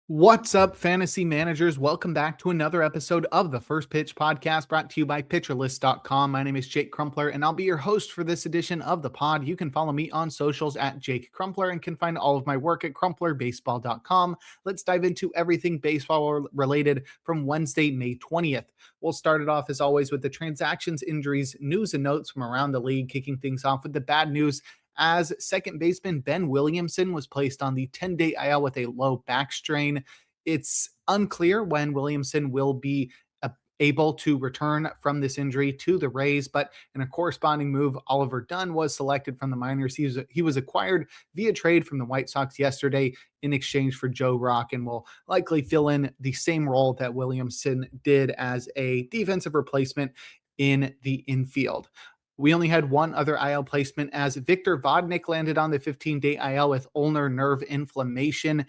What's up, fantasy managers? Welcome back to another episode of the First Pitch Podcast brought to you by PitcherList.com. My name is Jake Crumpler, and I'll be your host for this edition of the pod. You can follow me on socials at Jake Crumpler and can find all of my work at CrumplerBaseball.com. Let's dive into everything baseball related from Wednesday, May 20th. We'll start it off, as always, with the transactions, injuries, news, and notes from around the league, kicking things off with the bad news as second baseman Ben Williamson was placed on the 10-day IL with a low back strain. It's unclear when Williamson will be able to return from this injury to the Rays, but in a corresponding move, Oliver Dunn was selected from the minors. He was acquired via trade from the White Sox yesterday in exchange for Joe Rock, and will likely fill in the same role that Williamson did as a defensive replacement in the infield. We only had one other IL placement as Victor Vodnik landed on the 15-day IL with ulnar nerve inflammation.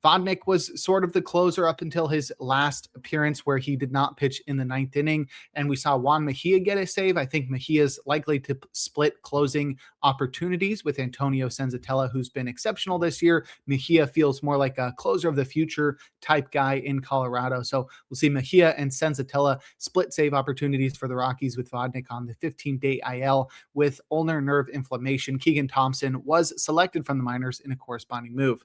Vodnik was sort of the closer up until his last appearance, where he did not pitch in the ninth inning, and we saw Juan Mejia get a save. I think Mejia's likely to split closing opportunities with Antonio Senzatella, who's been exceptional this year. Mejia feels more like a closer of the future type guy in Colorado, so we'll see Mejia and Senzatella split save opportunities for the Rockies, with Vodnik on the 15-day IL with ulnar nerve inflammation. Keegan Thompson was selected from the minors in a corresponding move.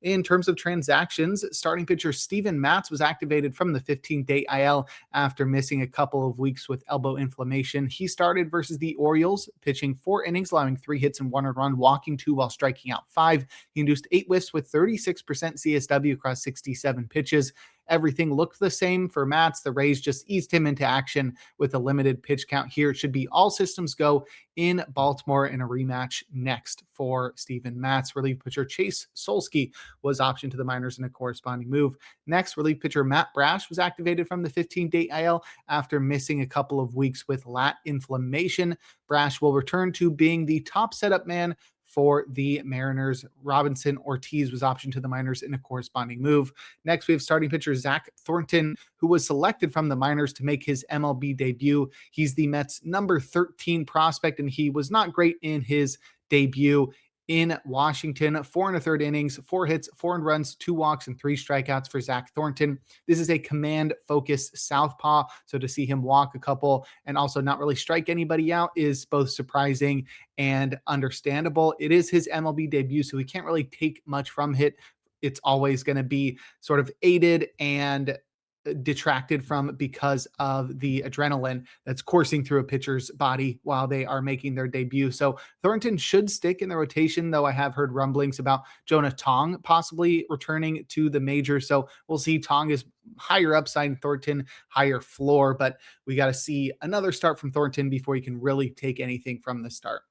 In terms of transactions, starting pitcher Steven Matz was activated from the 15-day IL after missing a couple of weeks with elbow inflammation. He started versus the Orioles, pitching 4 innings, allowing 3 hits and 1 run, walking 2 while striking out 5. He induced 8 whiffs with 36% CSW across 67 pitches. Everything looked the same for Matz. The Rays just eased him into action with a limited pitch count here. It should be all systems go in Baltimore in a rematch next for Steven Matz. Relief pitcher Chase Solsky was optioned to the minors in a corresponding move. Next, relief pitcher Matt Brash was activated from the 15-day IL after missing a couple of weeks with lat inflammation. Brash will return to being the top setup man for the Mariners. Robinson Ortiz was optioned to the minors in a corresponding move. Next, we have starting pitcher Zach Thornton, who was selected from the minors to make his MLB debut. He's the Mets' number 13 prospect, and he was not great in his debut in Washington. 4 1/3 innings, 4 hits, 4 runs, 2 walks, and 3 strikeouts for Zach Thornton. This is a command-focused southpaw, so to see him walk a couple and also not really strike anybody out is both surprising and understandable. It is his MLB debut, so we can't really take much from it. It's always going to be sort of aided and detracted from because of the adrenaline that's coursing through a pitcher's body while they are making their debut. So Thornton should stick in the rotation, though I have heard rumblings about Jonah Tong possibly returning to the major. So we'll see. Tong is higher upside, Thornton higher floor, but we got to see another start from Thornton before you can really take anything from the start.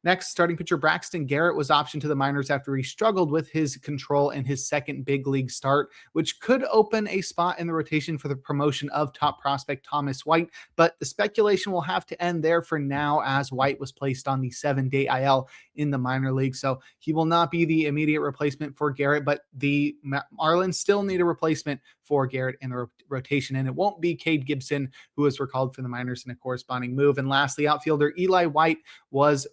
Next, starting pitcher Braxton Garrett was optioned to the minors after he struggled with his control in his second big league start, which could open a spot in the rotation for the promotion of top prospect Thomas White. But the speculation will have to end there for now, as White was placed on the 7-day IL in the minor league. So he will not be the immediate replacement for Garrett, but the Marlins still need a replacement for Garrett in the rotation, and it won't be Cade Gibson, who was recalled from the minors in a corresponding move. And lastly, outfielder Eli White was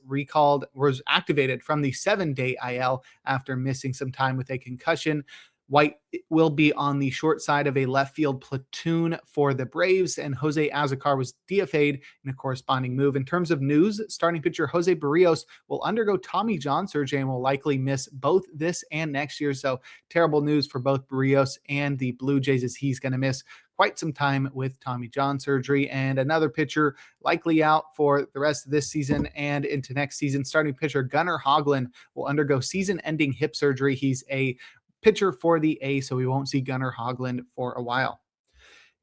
activated from the 7-day IL after missing some time with a concussion. White will be on the short side of a left field platoon for the Braves, and Jose Azocar was DFA'd in a corresponding move. In terms of news, starting pitcher Jose Barrios will undergo Tommy John surgery and will likely miss both this and next year. So terrible news for both Barrios and the Blue Jays, as he's going to miss quite some time with Tommy John surgery. And another pitcher likely out for the rest of this season and into next season. Starting pitcher Gunnar Hoglund will undergo season-ending hip surgery. He's a pitcher for the A's, so we won't see Gunnar Hoglund for a while.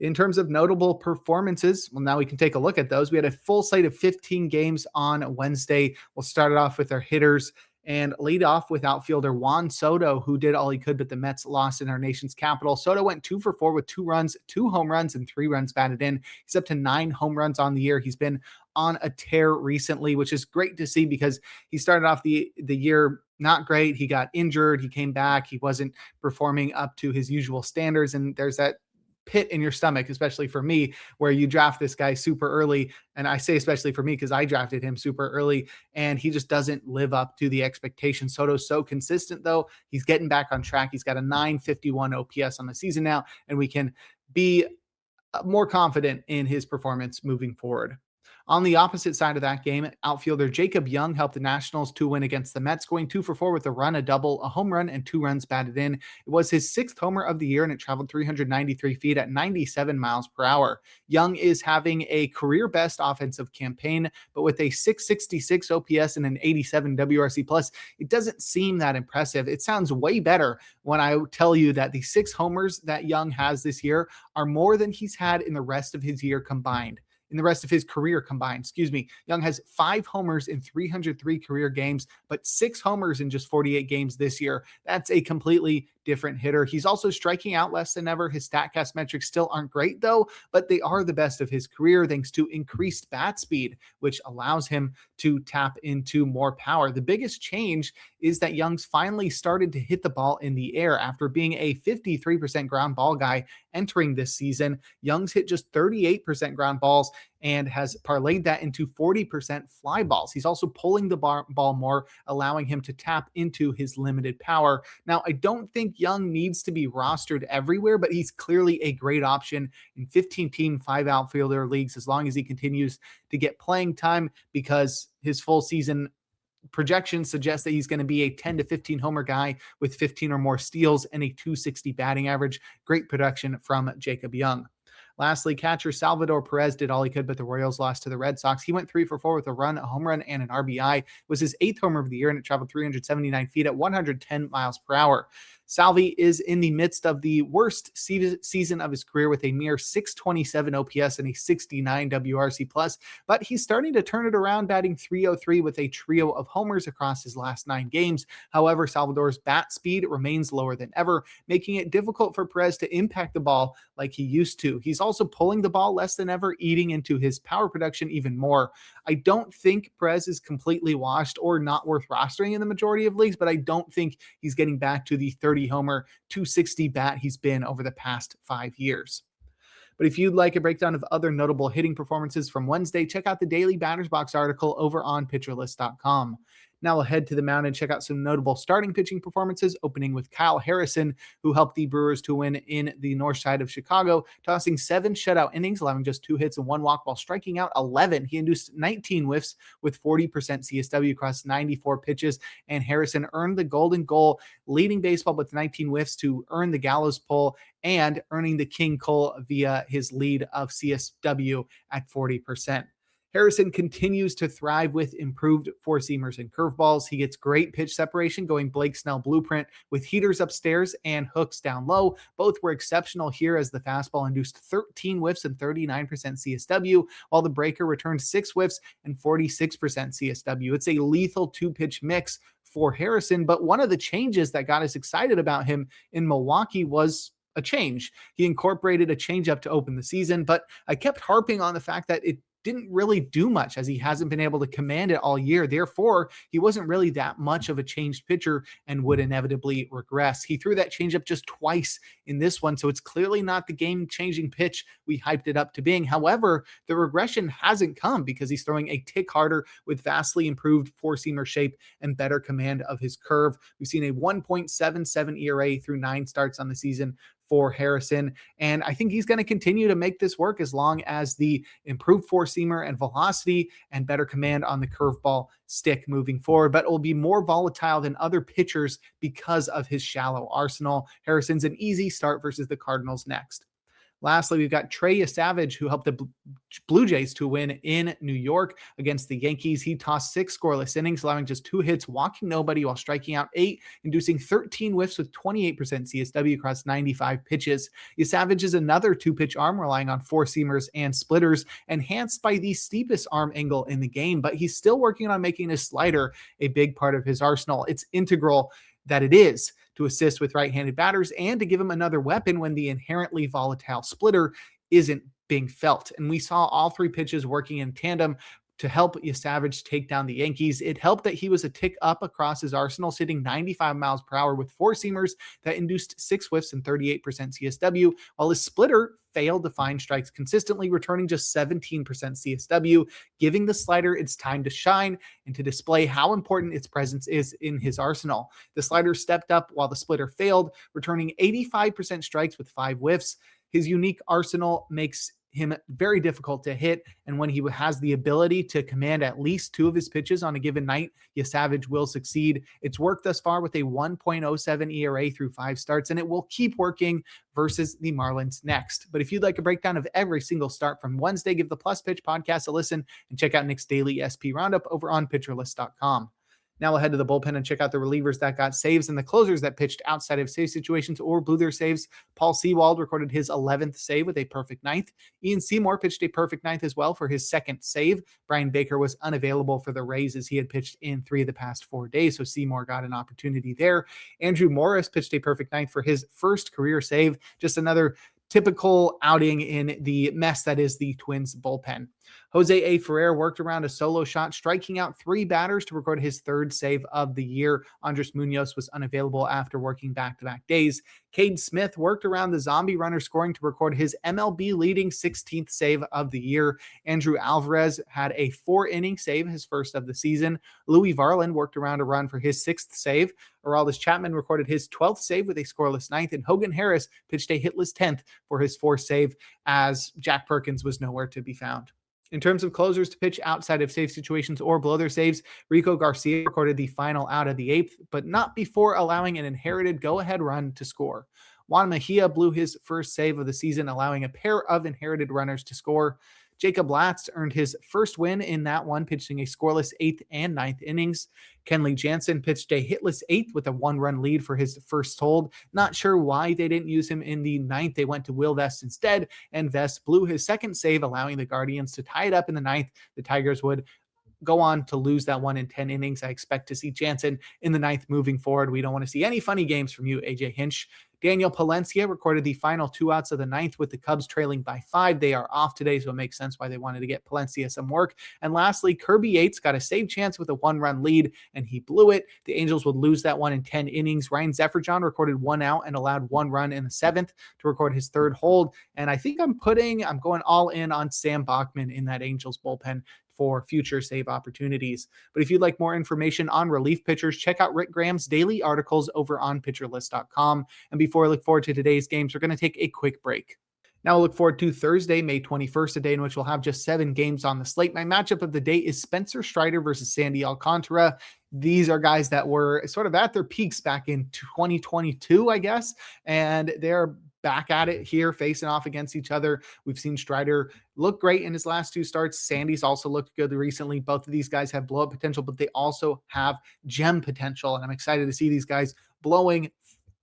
In terms of notable performances, well, now we can take a look at those. We had a full slate of 15 games on Wednesday. We'll start it off with our hitters and lead off with outfielder Juan Soto, who did all he could, but the Mets lost in our nation's capital. Soto went 2 for 4 with 2 runs, 2 home runs, and 3 runs batted in. He's up to 9 home runs on the year. He's been on a tear recently, which is great to see because he started off the year not great. He got injured. He came back. He wasn't performing up to his usual standards. And there's that pit in your stomach, especially for me, where you draft this guy super early. And I say especially for me because I drafted him super early and he just doesn't live up to the expectation. Soto's so consistent, though. He's getting back on track. He's got a 951 OPS on the season now, and we can be more confident in his performance moving forward. On the opposite side of that game, outfielder Jacob Young helped the Nationals to win against the Mets, going 2-for-4 with a run, a double, a home run, and 2 runs batted in. It was his 6th homer of the year, and it traveled 393 feet at 97 miles per hour. Young is having a career-best offensive campaign, but with a 666 OPS and an 87 WRC+, it doesn't seem that impressive. It sounds way better when I tell you that the 6 homers that Young has this year are more than he's had in the rest of his year combined. In the rest of his career combined. Young has 5 homers in 303 career games, but 6 homers in just 48 games this year. That's a completely different hitter. He's also striking out less than ever. His StatCast metrics still aren't great though, but they are the best of his career thanks to increased bat speed, which allows him to tap into more power. The biggest change is that Young's finally started to hit the ball in the air after being a 53% ground ball guy entering this season. Young's hit just 38% ground balls and has parlayed that into 40% fly balls. He's also pulling the ball more, allowing him to tap into his limited power. Now, I don't think Young needs to be rostered everywhere, but he's clearly a great option in 15-team, 5 outfielder leagues as long as he continues to get playing time, because his full season projections suggest that he's going to be a 10 to 15 homer guy with 15 or more steals and a 260 batting average. Great production from Jacob Young. Lastly, catcher Salvador Perez did all he could, but the Royals lost to the Red Sox. He went 3-for-4 with a run, a home run, and an RBI. It was his 8th homer of the year, and it traveled 379 feet at 110 miles per hour. Salvi is in the midst of the worst season of his career with a mere 627 OPS and a 69 WRC+, but he's starting to turn it around, batting .303 with a trio of homers across his last 9 games. However, Salvador's bat speed remains lower than ever, making it difficult for Perez to impact the ball like he used to. He's also pulling the ball less than ever, eating into his power production even more. I don't think Perez is completely washed or not worth rostering in the majority of leagues, but I don't think he's getting back to the 30 homer, 260 bat he's been over the past 5 years. But if you'd like a breakdown of other notable hitting performances from Wednesday, check out the Daily Batters Box article over on PitcherList.com. Now we'll head to the mound and check out some notable starting pitching performances, opening with Kyle Harrison, who helped the Brewers to win in the north side of Chicago, tossing 7 shutout innings, allowing just 2 hits and 1 walk while striking out 11. He induced 19 whiffs with 40% CSW across 94 pitches, and Harrison earned the Golden Goal, leading baseball with 19 whiffs to earn the Gallows Pole and earning the King Cole via his lead of CSW at 40%. Harrison continues to thrive with improved four-seamers and curveballs. He gets great pitch separation, going Blake Snell blueprint with heaters upstairs and hooks down low. Both were exceptional here as the fastball induced 13 whiffs and 39% CSW, while the breaker returned 6 whiffs and 46% CSW. It's a lethal 2-pitch mix for Harrison, but one of the changes that got us excited about him in Milwaukee was a change. He incorporated a changeup to open the season, but I kept harping on the fact that it didn't really do much as he hasn't been able to command it all year. Therefore, he wasn't really that much of a changed pitcher and would inevitably regress. He threw that changeup just twice in this one, so it's clearly not the game-changing pitch we hyped it up to being. However, the regression hasn't come because he's throwing a tick harder with vastly improved four-seamer shape and better command of his curve. We've seen a 1.77 ERA through 9 starts on the season for Harrison, and I think he's going to continue to make this work as long as the improved four-seamer and velocity and better command on the curveball stick moving forward, but it will be more volatile than other pitchers because of his shallow arsenal. Harrison's an easy start versus the Cardinals next. Lastly, we've got Trey Savage, who helped the Blue Jays to win in New York against the Yankees. He tossed 6 scoreless innings, allowing just 2 hits, walking nobody while striking out 8, inducing 13 whiffs with 28% CSW across 95 pitches. Savage is another 2-pitch arm relying on four-seamers and splitters, enhanced by the steepest arm angle in the game, but he's still working on making his slider a big part of his arsenal. It's integral that it is to assist with right-handed batters and to give him another weapon when the inherently volatile splitter isn't being felt. And we saw all 3 pitches working in tandem to help Savage take down the Yankees. It helped that he was a tick up across his arsenal, sitting 95 miles per hour with four seamers that induced 6 whiffs and 38% CSW, while his splitter failed to find strikes consistently, returning just 17% CSW, giving the slider its time to shine and to display how important its presence is in his arsenal. The slider stepped up while the splitter failed, returning 85% strikes with 5 whiffs. His unique arsenal makes him very difficult to hit, and when he has the ability to command at least 2 of his pitches on a given night, Savage will succeed. It's worked thus far with a 1.07 ERA through 5 starts, and it will keep working versus the Marlins next. But if you'd like a breakdown of every single start from Wednesday, give the Plus Pitch podcast a listen and check out Nick's daily SP roundup over on pitcherlist.com. Now we'll head to the bullpen and check out the relievers that got saves and the closers that pitched outside of save situations or blew their saves. Paul Sewald recorded his 11th save with a perfect ninth. Ian Seymour pitched a perfect ninth as well for his second save. Brian Baker was unavailable for the Rays as he had pitched in 3 of the past 4 days, so Seymour got an opportunity there. Andrew Morris pitched a perfect ninth for his first career save. Just another typical outing in the mess that is the Twins bullpen. Jose A. Ferrer worked around a solo shot, striking out 3 batters to record his 3rd save of the year. Andres Munoz was unavailable after working back-to-back days. Cade Smith worked around the zombie runner scoring to record his MLB leading 16th save of the year. Andrew Alvarez had a 4-inning save, his first of the season. Louis Varland worked around a run for his 6th save. Aroldis Chapman recorded his 12th save with a scoreless 9th, and Hogan Harris pitched a hitless 10th for his 4th save as Jack Perkins was nowhere to be found. In terms of closers to pitch outside of save situations or blow their saves, Rico Garcia recorded the final out of the 8th, but not before allowing an inherited go-ahead run to score. Juan Mejia blew his first save of the season, allowing a pair of inherited runners to score. Jacob Latz earned his first win in that one, pitching a scoreless 8th and 9th innings. Kenley Jansen pitched a hitless 8th with a 1-run lead for his first hold. Not sure why they didn't use him in the 9th. They went to Will Vest instead, and Vest blew his second save, allowing the Guardians to tie it up in the 9th. The Tigers would go on to lose that one in 10 innings. I expect to see Jansen in the 9th moving forward. We don't want to see any funny games from you, AJ Hinch. Daniel Palencia recorded the final 2 outs of the 9th with the Cubs trailing by 5. They are off today, so it makes sense why they wanted to get Palencia some work. And lastly, Kirby Yates got a save chance with a 1-run lead, and he blew it. The Angels would lose that one in 10 innings. Ryan Zefferjon recorded 1 out and allowed 1 run in the 7th to record his 3rd hold. And I think I'm going all in on Sam Bachman in that Angels bullpen for future save opportunities. But if you'd like more information on relief pitchers, check out Rick Graham's daily articles over on pitcherlist.com. And before we look forward to today's games, we're going to take a quick break. Now we'll look forward to Thursday, May 21st, a day in which we'll have just 7 games on the slate. My matchup of the day is Spencer Strider versus Sandy Alcantara. These are guys that were sort of at their peaks back in 2022, I guess, and they're back at it here, facing off against each other. We've seen Strider look great in his last 2 starts. Sandy's also looked good recently. Both of these guys have blow-up potential, but they also have gem potential, and I'm excited to see these guys blowing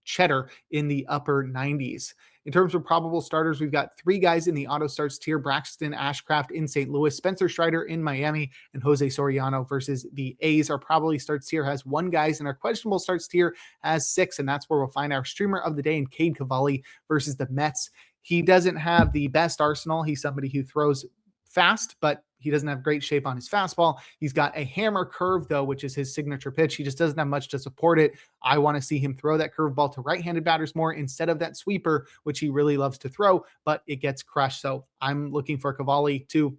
cheddar in the upper 90s. In terms of probable starters, we've got 3 guys in the auto starts tier: Braxton Ashcraft in St. Louis, Spencer Strider in Miami, and Jose Soriano versus the A's. Our probably starts tier has 1 guys, and our questionable starts tier has 6, and that's where we'll find our streamer of the day in Cade Cavalli versus the Mets. He doesn't have the best arsenal. He's somebody who throws fast, but he doesn't have great shape on his fastball. He's got a hammer curve, though, which is his signature pitch. He just doesn't have much to support it. I want to see him throw that curveball to right-handed batters more instead of that sweeper, which he really loves to throw, but it gets crushed. So I'm looking for Cavalli to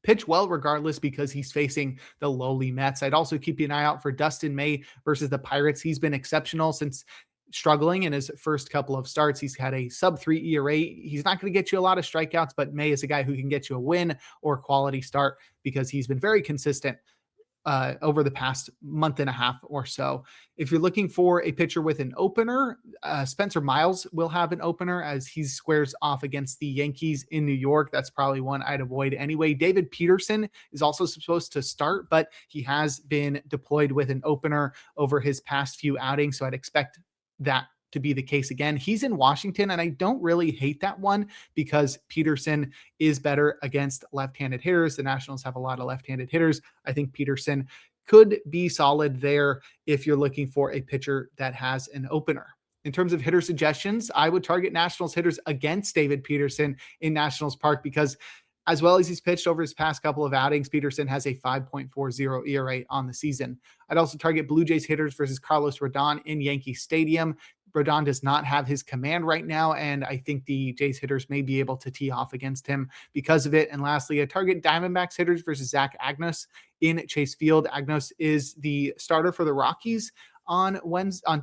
pitch well regardless because he's facing the lowly Mets. I'd also keep an eye out for Dustin May versus the Pirates. He's been exceptional since struggling in his first couple of starts. He's had a sub-3 ERA. He's not going to get you a lot of strikeouts, but May is a guy who can get you a win or quality start because he's been very consistent over the past month and a half or so. If you're looking for a pitcher with an opener, Spencer Miles will have an opener as he squares off against the Yankees in New York. That's probably one I'd avoid anyway. David Peterson is also supposed to start, but he has been deployed with an opener over his past few outings, so I'd expect that to be the case again. He's in Washington, and I don't really hate that one because Peterson is better against left-handed hitters. The Nationals have a lot of left-handed hitters. I think Peterson could be solid there if you're looking for a pitcher that has an opener. In terms of hitter suggestions, I would target Nationals hitters against David Peterson in Nationals Park because As well as he's pitched over his past couple of outings, Peterson has a 5.40 ERA on the season. I'd also target Blue Jays hitters versus Carlos Rodon in Yankee Stadium. Rodon does not have his command right now, and I think the Jays hitters may be able to tee off against him because of it. And lastly, I target Diamondbacks hitters versus Zach Agnos in Chase Field. Agnos is the starter for the Rockies on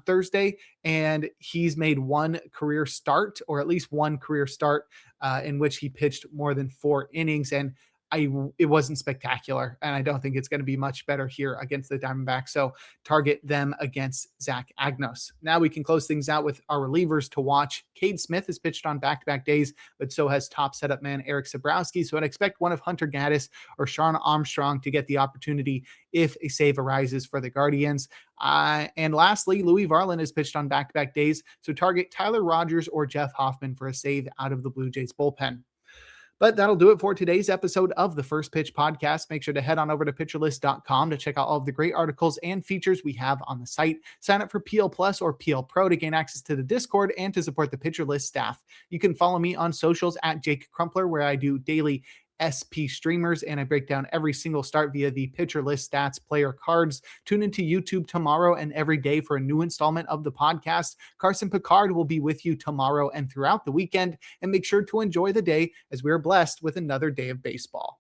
Thursday, and he's made one career start, or at least one career start, in which he pitched more than 4 innings. And it wasn't spectacular, and I don't think it's going to be much better here against the Diamondbacks. So target them against Zach Agnos. Now we can close things out with our relievers to watch. Cade Smith has pitched on back-to-back days, but so has top setup man Eric Sabrowski. So I'd expect one of Hunter Gaddis or Sean Armstrong to get the opportunity if a save arises for the Guardians. And lastly, Louis Varland has pitched on back-to-back days, so target Tyler Rogers or Jeff Hoffman for a save out of the Blue Jays bullpen. But that'll do it for today's episode of the First Pitch Podcast. Make sure to head on over to pitcherlist.com to check out all of the great articles and features we have on the site. Sign up for PL Plus or PL Pro to gain access to the Discord and to support the Pitcher List staff. You can follow me on socials at Jake Crumpler, where I do daily SP streamers, and I break down every single start via the Pitcher List stats player cards. Tune into YouTube tomorrow and every day for a new installment of the podcast. Carson Picard will be with you tomorrow and throughout the weekend, and make sure to enjoy the day as we're blessed with another day of baseball.